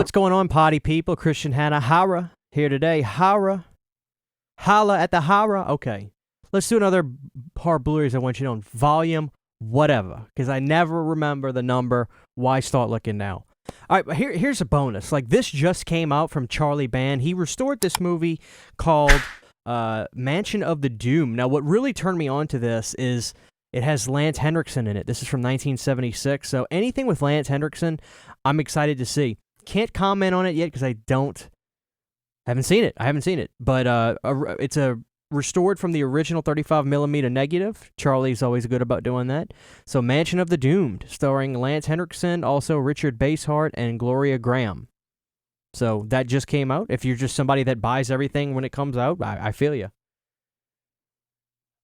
What's going on, potty people? Christian Hanna Hara here today. Hara. Holla at the Hara. Okay. Let's do another hard Blu-rays I want you to know. Volume whatever. Because I never remember the number. Why start looking now? All right, here's a bonus. Like, this just came out from Charlie Band. He restored this movie called Mansion of the Doom. Now, what really turned me on to this is it has Lance Henriksen in it. This is from 1976. So anything with Lance Henriksen, I'm excited to see. Can't comment on it yet because I haven't seen it. But it's a restored from the original 35mm negative. Charlie's always good about doing that. So Mansion of the Doomed, starring Lance Henriksen, also Richard Basehart, and Gloria Graham. So that just came out. If you're just somebody that buys everything when it comes out, I feel you.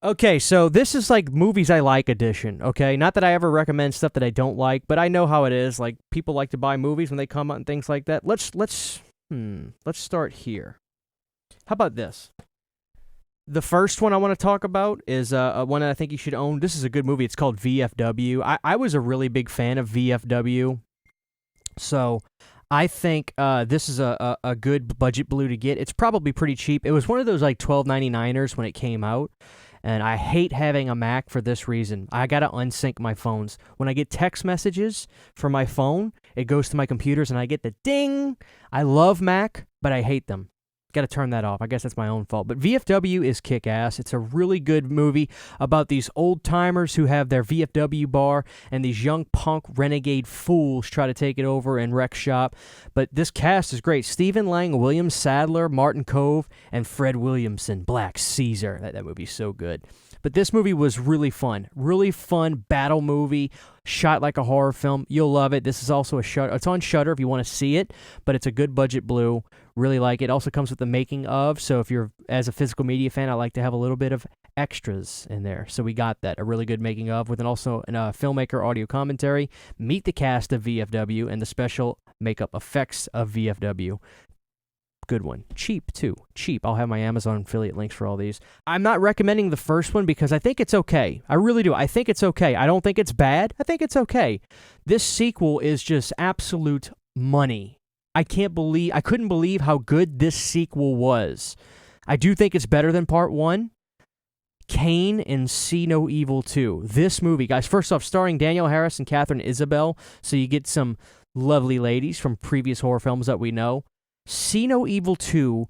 Okay, so this is like movies I like edition, okay? Not that I ever recommend stuff that I don't like, but I know how it is. Like, people like to buy movies when they come out and things like that. Let's start here. How about this? The first one I want to talk about is one that I think you should own. This is a good movie. It's called VFW. I was a really big fan of VFW, so I think this is a good budget blue to get. It's probably pretty cheap. It was one of those like $12.99ers when it came out. And I hate having a Mac for this reason. I got to unsync my phones. When I get text messages from my phone, it goes to my computers and I get the ding. I love Mac, but I hate them. Got to turn that off. I guess that's my own fault. But VFW is kick-ass. It's a really good movie about these old-timers who have their VFW bar, and these young punk renegade fools try to take it over and wreck shop. But this cast is great. Stephen Lang, William Sadler, Martin Kove, and Fred Williamson, Black Caesar. That movie's so good. But this movie was really fun. Really fun battle movie, shot like a horror film. You'll love it. This is also a Shudder. It's on Shudder if you want to see it, but it's a good budget blue. Really like it. Also comes with the making of, so if you're, as a physical media fan, I like to have a little bit of extras in there. So we got that, a really good making of, with also a filmmaker audio commentary. Meet the cast of VFW and the special makeup effects of VFW. Good one. Cheap, too. Cheap. I'll have my Amazon affiliate links for all these. I'm not recommending the first one because I think it's okay. I really do. I think it's okay. I don't think it's bad. I think it's okay. This sequel is just absolute money. I couldn't believe how good this sequel was. I do think it's better than part one. Kane and See No Evil 2. This movie, guys, first off, starring Danielle Harris and Katharine Isabelle, so you get some lovely ladies from previous horror films that we know. See No Evil 2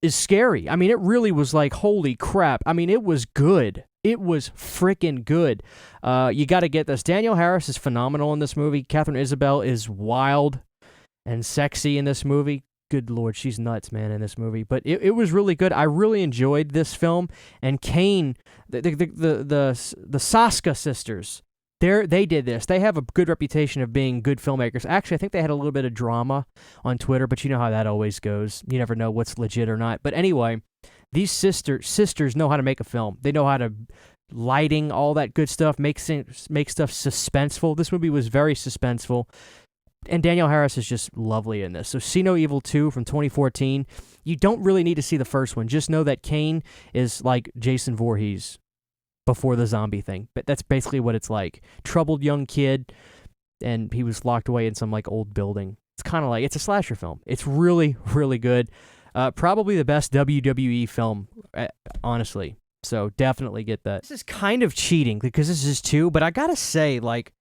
is scary. I mean, it really was like, holy crap. I mean, it was good. It was freaking good. You got to get this. Danielle Harris is phenomenal in this movie. Katharine Isabelle is wild and sexy in this movie. Good Lord, she's nuts, man, in this movie. But it was really good. I really enjoyed this film. And Kane, the Saska sisters, they did this. They have a good reputation of being good filmmakers. Actually, I think they had a little bit of drama on Twitter, but you know how that always goes. You never know what's legit or not. But anyway, these sisters know how to make a film. They know how to lighting, all that good stuff, make stuff suspenseful. This movie was very suspenseful. And Danielle Harris is just lovely in this. So See No Evil 2 from 2014. You don't really need to see the first one. Just know that Kane is like Jason Voorhees before the zombie thing. But that's basically what it's like. Troubled young kid, and he was locked away in some like old building. It's kind of like, it's a slasher film. It's really, really good. Probably the best WWE film, honestly. So definitely get that. This is kind of cheating because this is 2, but I gotta say, like,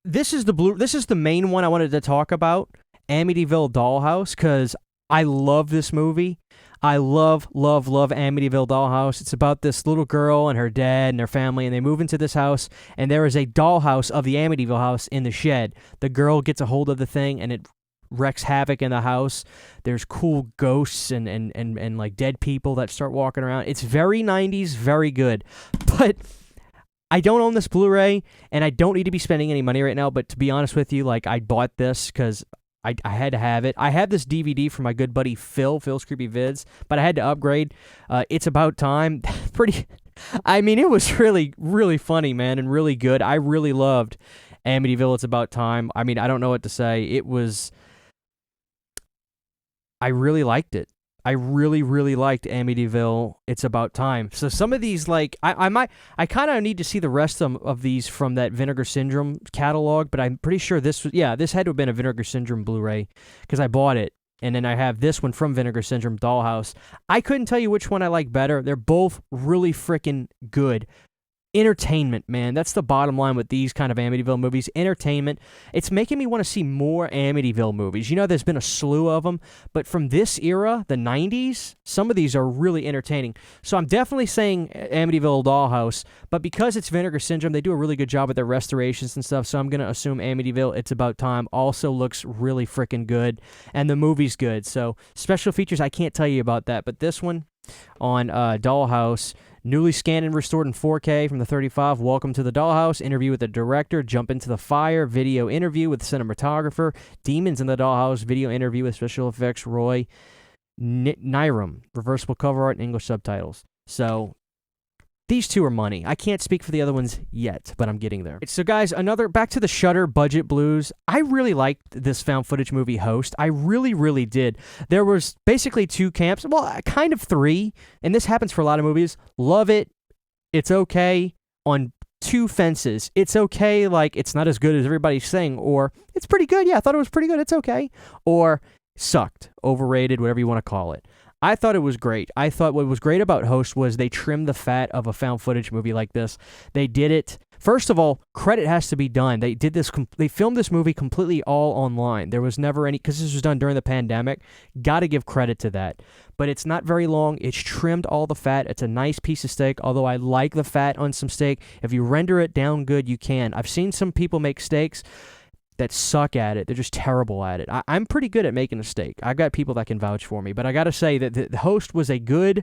This is the main one I wanted to talk about, Amityville Dollhouse, because I love this movie. I love Amityville Dollhouse. It's about this little girl and her dad and their family, and they move into this house, and there is a dollhouse of the Amityville house in the shed. The girl gets a hold of the thing, and it wreaks havoc in the house. There's cool ghosts and like dead people that start walking around. It's very 90s, very good. But I don't own this Blu-ray, and I don't need to be spending any money right now, but to be honest with you, like, I bought this because I had to have it. I have this DVD from my good buddy Phil's Creepy Vids, but I had to upgrade. It's About Time. It was really, really funny, man, and really good. I really loved Amityville, It's About Time. I mean, I don't know what to say. I really liked it. I really, really liked Amityville. It's About Time. So some of these, like, I kind of need to see the rest of these from that Vinegar Syndrome catalog, but I'm pretty sure this had to have been a Vinegar Syndrome Blu-ray because I bought it. And then I have this one from Vinegar Syndrome Dollhouse. I couldn't tell you which one I like better. They're both really freaking good. Entertainment, man. That's the bottom line with these kind of Amityville movies. Entertainment. It's making me want to see more Amityville movies. You know, there's been a slew of them, but from this era, the 90s, some of these are really entertaining. So I'm definitely saying Amityville Dollhouse, but because it's Vinegar Syndrome, they do a really good job with their restorations and stuff, so I'm going to assume Amityville It's About Time also looks really freaking good, and the movie's good. So special features, I can't tell you about that, but this one on Dollhouse, newly scanned and restored in 4K from the 35. Welcome to the Dollhouse. Interview with the director. Jump into the fire. Video interview with the cinematographer. Demons in the Dollhouse. Video interview with special effects Roy Nyrum. Reversible cover art and English subtitles. So these two are money. I can't speak for the other ones yet, but I'm getting there. So guys, back to the Shudder budget blues. I really liked this found footage movie Host. I really, really did. There was basically two camps. Well, kind of three. And this happens for a lot of movies. Love it. It's okay on two fences. It's okay, like it's not as good as everybody's saying, or it's pretty good. Yeah, I thought it was pretty good. It's okay. Or sucked, overrated, whatever you want to call it. I thought it was great. I thought what was great about Host was they trimmed the fat of a found footage movie like this. They did it. First of all, credit has to be done. They did this. They filmed this movie completely all online. There was never any, because this was done during the pandemic. Got to give credit to that. But it's not very long. It's trimmed all the fat. It's a nice piece of steak, although I like the fat on some steak. If you render it down good, you can. I've seen some people make steaks that suck at it. They're just terrible at it. I'm pretty good at making a steak. I've got people that can vouch for me, but I got to say that the Host was a good,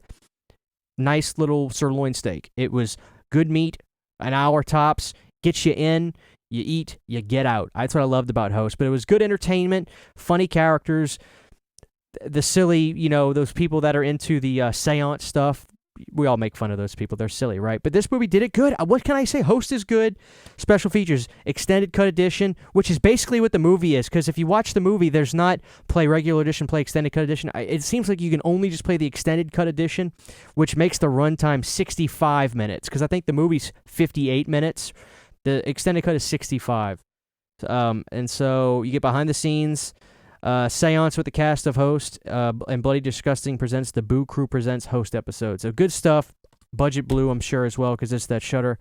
nice little sirloin steak. It was good meat, an hour tops, gets you in, you eat, you get out. That's what I loved about Host, but it was good entertainment, funny characters, the silly, those people that are into the seance stuff. We all make fun of those people. They're silly, right? But this movie did it good. What can I say? Host is good. Special features, extended cut edition, which is basically what the movie is. Because if you watch the movie, there's not play regular edition, play extended cut edition. It seems like you can only just play the extended cut edition, which makes the runtime 65 minutes. Because I think the movie's 58 minutes. The extended cut is 65. And so you get behind the scenes. Seance with the cast of Host, and Bloody Disgusting presents the Boo Crew Presents Host episode. So good stuff. Budget blue, I'm sure, as well, because it's that Shudder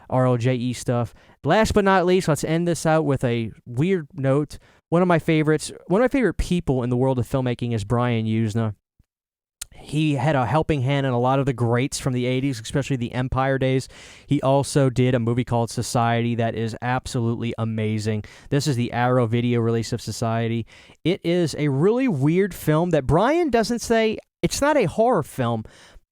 RLJE stuff. Last but not least, let's end this out with a weird note. One of my favorite people in the world of filmmaking is Brian Usna. He had a helping hand in a lot of the greats from the 80s, especially the Empire days. He also did a movie called Society that is absolutely amazing. This is the Arrow video release of Society. It is a really weird film that Brian doesn't say. It's not a horror film,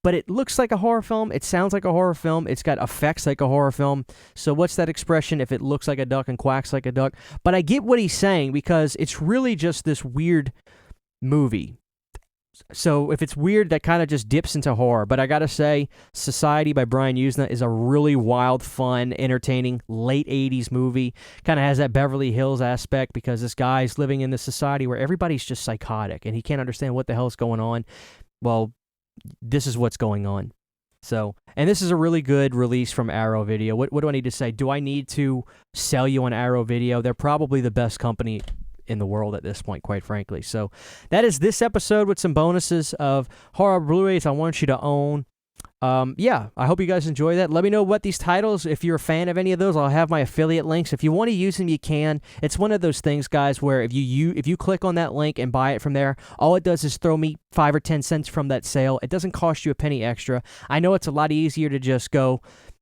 but it looks like a horror film. It sounds like a horror film. It's got effects like a horror film. So what's that expression? If it looks like a duck and quacks like a duck. But I get what he's saying because it's really just this weird movie. So if it's weird, that kind of just dips into horror. But I gotta say, Society by Brian Usna is a really wild, fun, entertaining, late 80s movie. Kind of has that Beverly Hills aspect because this guy's living in this society where everybody's just psychotic and he can't understand what the hell's going on. Well, this is what's going on. So, and this is a really good release from Arrow Video. What do I need to say? Do I need to sell you on Arrow Video? They're probably the best company in the world at this point, quite frankly. So that is this episode with some bonuses of horror Blu-rays I want you to own. I hope you guys enjoy that. Let me know what these titles, if you're a fan of any of those, I'll have my affiliate links. If you want to use them, you can. It's one of those things, guys, where if you click on that link and buy it from there, all it does is throw me 5 or 10 cents from that sale. It doesn't cost you a penny extra. I know it's a lot easier to just go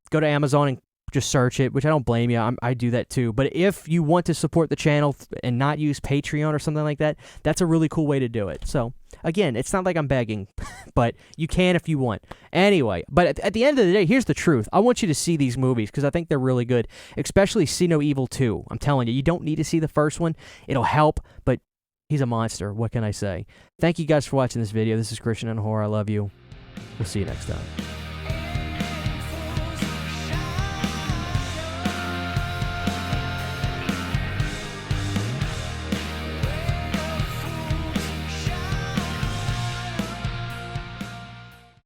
to Amazon and just search it, which I don't blame you. I do that too. But if you want to support the channel and not use Patreon or something like that, that's a really cool way to do it. So, again, it's not like I'm begging, but you can if you want. Anyway, but at the end of the day, here's the truth. I want you to see these movies because I think they're really good, especially See No Evil 2. I'm telling you, you don't need to see the first one. It'll help, but he's a monster. What can I say? Thank you guys for watching this video. This is Christian and Horror. I love you. We'll see you next time.